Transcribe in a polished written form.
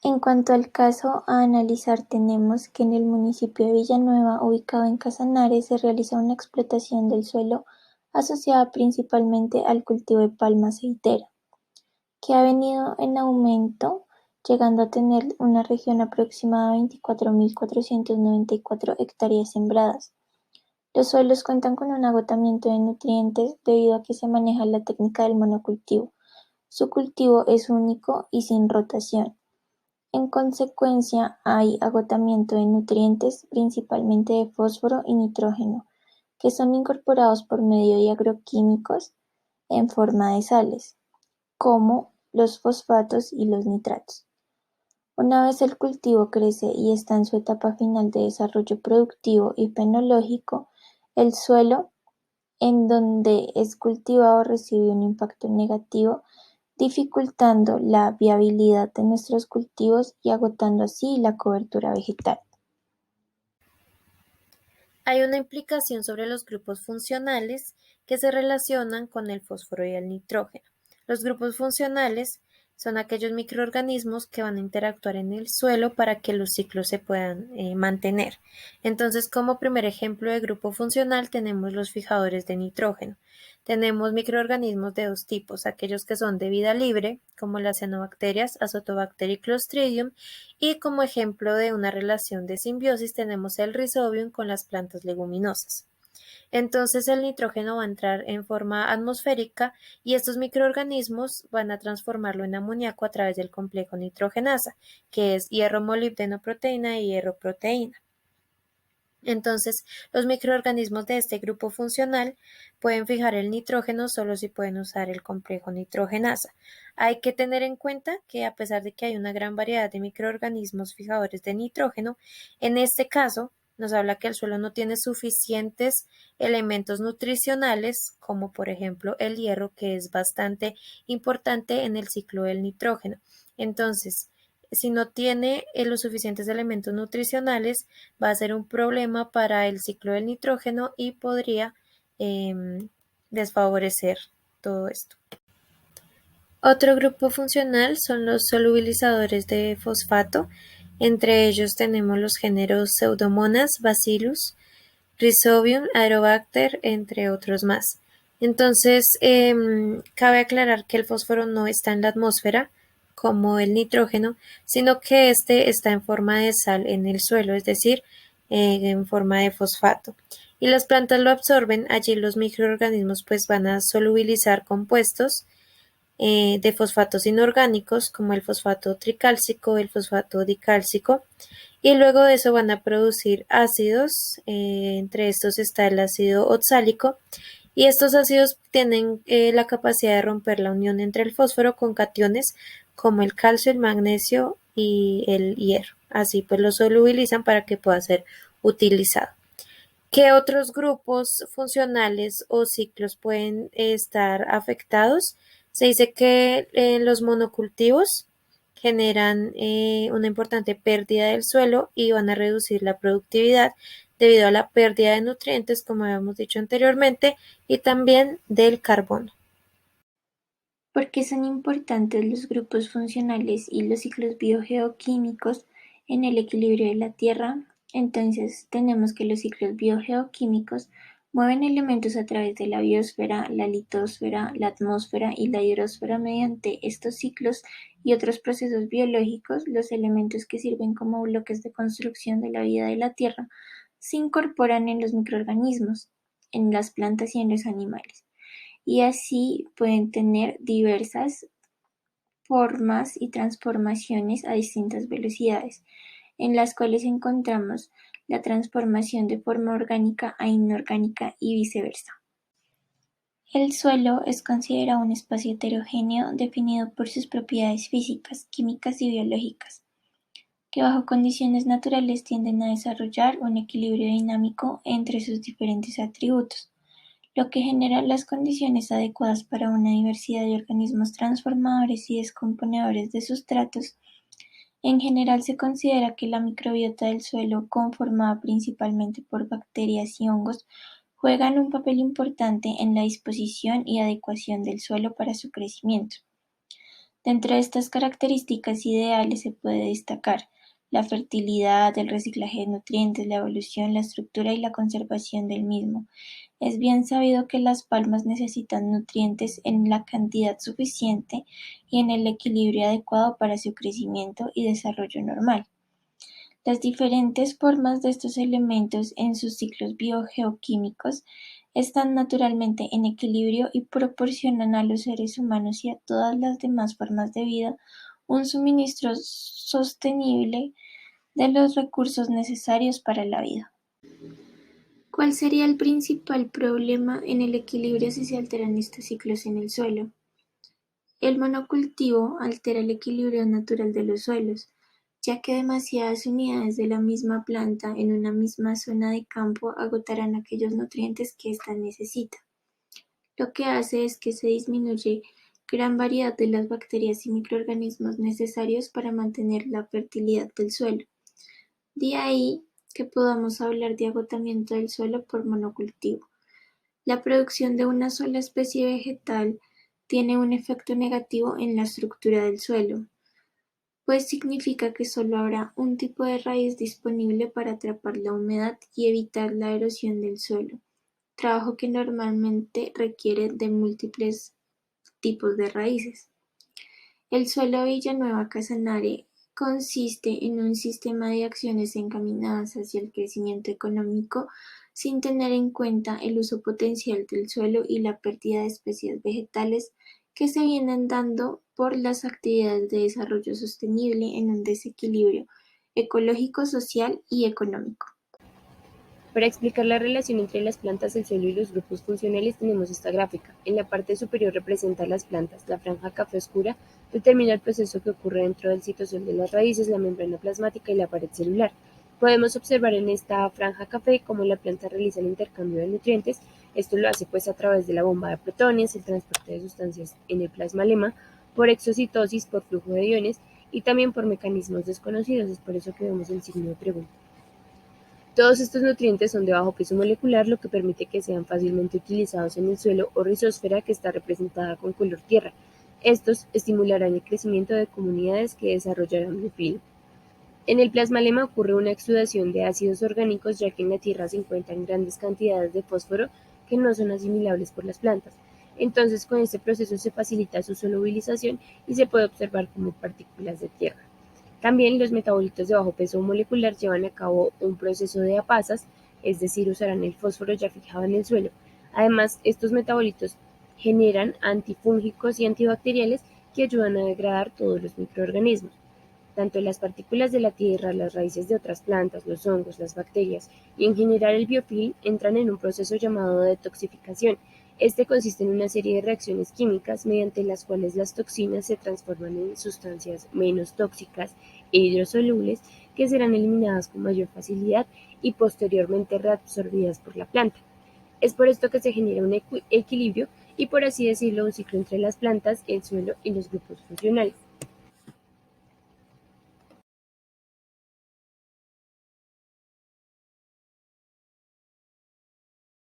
En cuanto al caso a analizar, tenemos que en el municipio de Villanueva, ubicado en Casanares, se realiza una explotación del suelo asociada principalmente al cultivo de palma aceitera, que ha venido en aumento, llegando a tener una región aproximada de 24.494 hectáreas sembradas. Los suelos cuentan con un agotamiento de nutrientes debido a que se maneja la técnica del monocultivo. Su cultivo es único y sin rotación. En consecuencia, hay agotamiento de nutrientes, principalmente de fósforo y nitrógeno, que son incorporados por medio de agroquímicos en forma de sales, como los fosfatos y los nitratos. Una vez el cultivo crece y está en su etapa final de desarrollo productivo y fenológico, el suelo en donde es cultivado recibe un impacto negativo, dificultando la viabilidad de nuestros cultivos y agotando así la cobertura vegetal. Hay una implicación sobre los grupos funcionales que se relacionan con el fósforo y el nitrógeno. Los grupos funcionales son aquellos microorganismos que van a interactuar en el suelo para que los ciclos se puedan mantener. Entonces, como primer ejemplo de grupo funcional tenemos los fijadores de nitrógeno. Tenemos microorganismos de dos tipos, aquellos que son de vida libre, como las cianobacterias, Azotobacter y Clostridium, y como ejemplo de una relación de simbiosis tenemos el Rhizobium con las plantas leguminosas. Entonces el nitrógeno va a entrar en forma atmosférica y estos microorganismos van a transformarlo en amoníaco a través del complejo nitrogenasa, que es hierro molibdeno proteína y hierro proteína. Entonces, los microorganismos de este grupo funcional pueden fijar el nitrógeno solo si pueden usar el complejo nitrogenasa. Hay que tener en cuenta que a pesar de que hay una gran variedad de microorganismos fijadores de nitrógeno, en este caso nos habla que el suelo no tiene suficientes elementos nutricionales, como por ejemplo el hierro, que es bastante importante en el ciclo del nitrógeno. Entonces, si no tiene los suficientes elementos nutricionales, va a ser un problema para el ciclo del nitrógeno y podría desfavorecer todo esto. Otro grupo funcional son los solubilizadores de fosfato. Entre ellos tenemos los géneros Pseudomonas, Bacillus, Rhizobium, Aerobacter, entre otros más. Entonces, cabe aclarar que el fósforo no está en la atmósfera como el nitrógeno, sino que este está en forma de sal en el suelo, es decir, en forma de fosfato. Y las plantas lo absorben, allí los microorganismos pues van a solubilizar compuestos de fosfatos inorgánicos como el fosfato tricálcico, el fosfato dicálcico, y luego de eso van a producir ácidos, entre estos está el ácido oxálico, y estos ácidos tienen la capacidad de romper la unión entre el fósforo con cationes como el calcio, el magnesio y el hierro. Así pues lo solubilizan para que pueda ser utilizado. ¿Qué otros grupos funcionales o ciclos pueden estar afectados? Se dice que los monocultivos generan una importante pérdida del suelo y van a reducir la productividad debido a la pérdida de nutrientes, como habíamos dicho anteriormente, y también del carbono. ¿Por qué son importantes los grupos funcionales y los ciclos biogeoquímicos en el equilibrio de la Tierra? Entonces, tenemos que los ciclos biogeoquímicos mueven elementos a través de la biosfera, la litosfera, la atmósfera y la hidrosfera. Mediante estos ciclos y otros procesos biológicos, los elementos que sirven como bloques de construcción de la vida de la Tierra se incorporan en los microorganismos, en las plantas y en los animales, y así pueden tener diversas formas y transformaciones a distintas velocidades, en las cuales encontramos la transformación de forma orgánica a inorgánica y viceversa. El suelo es considerado un espacio heterogéneo definido por sus propiedades físicas, químicas y biológicas, que bajo condiciones naturales tienden a desarrollar un equilibrio dinámico entre sus diferentes atributos, lo que genera las condiciones adecuadas para una diversidad de organismos transformadores y descomponedores de sustratos. En general se considera que la microbiota del suelo, conformada principalmente por bacterias y hongos, juegan un papel importante en la disposición y adecuación del suelo para su crecimiento. Dentro de estas características ideales se puede destacar la fertilidad, el reciclaje de nutrientes, la evolución, la estructura y la conservación del mismo. Es bien sabido que las palmas necesitan nutrientes en la cantidad suficiente y en el equilibrio adecuado para su crecimiento y desarrollo normal. Las diferentes formas de estos elementos en sus ciclos biogeoquímicos están naturalmente en equilibrio y proporcionan a los seres humanos y a todas las demás formas de vida un suministro sostenible de los recursos necesarios para la vida. ¿Cuál sería el principal problema en el equilibrio si se alteran estos ciclos en el suelo? El monocultivo altera el equilibrio natural de los suelos, ya que demasiadas unidades de la misma planta en una misma zona de campo agotarán aquellos nutrientes que ésta necesita. Lo que hace es que se disminuye gran variedad de las bacterias y microorganismos necesarios para mantener la fertilidad del suelo. De ahí que podamos hablar de agotamiento del suelo por monocultivo. La producción de una sola especie vegetal tiene un efecto negativo en la estructura del suelo, pues significa que solo habrá un tipo de raíz disponible para atrapar la humedad y evitar la erosión del suelo, trabajo que normalmente requiere de múltiples tipos de raíces. El suelo Villanueva-Casanare consiste en un sistema de acciones encaminadas hacia el crecimiento económico sin tener en cuenta el uso potencial del suelo y la pérdida de especies vegetales que se vienen dando por las actividades de desarrollo sostenible en un desequilibrio ecológico, social y económico. Para explicar la relación entre las plantas, el suelo y los grupos funcionales tenemos esta gráfica. En la parte superior representa las plantas, la franja café oscura determina el proceso que ocurre dentro del citosol de las raíces, la membrana plasmática y la pared celular. Podemos observar en esta franja café cómo la planta realiza el intercambio de nutrientes. Esto lo hace pues a través de la bomba de protones, el transporte de sustancias en el plasmalema, por exocitosis, por flujo de iones y también por mecanismos desconocidos. Es por eso que vemos el signo de pregunta. Todos estos nutrientes son de bajo peso molecular, lo que permite que sean fácilmente utilizados en el suelo o rizósfera que está representada con color tierra. Estos estimularán el crecimiento de comunidades que desarrollarán biofilm. En el plasmalema ocurre una exudación de ácidos orgánicos, ya que en la tierra se encuentran grandes cantidades de fósforo que no son asimilables por las plantas. Entonces, con este proceso se facilita su solubilización y se puede observar como partículas de tierra. También los metabolitos de bajo peso molecular llevan a cabo un proceso de apasas, es decir, usarán el fósforo ya fijado en el suelo. Además, estos metabolitos generan antifúngicos y antibacteriales que ayudan a degradar todos los microorganismos. Tanto las partículas de la tierra, las raíces de otras plantas, los hongos, las bacterias y en general el biofilm entran en un proceso llamado detoxificación. Este consiste en una serie de reacciones químicas mediante las cuales las toxinas se transforman en sustancias menos tóxicas e hidrosolubles que serán eliminadas con mayor facilidad y posteriormente reabsorbidas por la planta. Es por esto que se genera un equilibrio y, por así decirlo, un ciclo entre las plantas, el suelo y los grupos funcionales.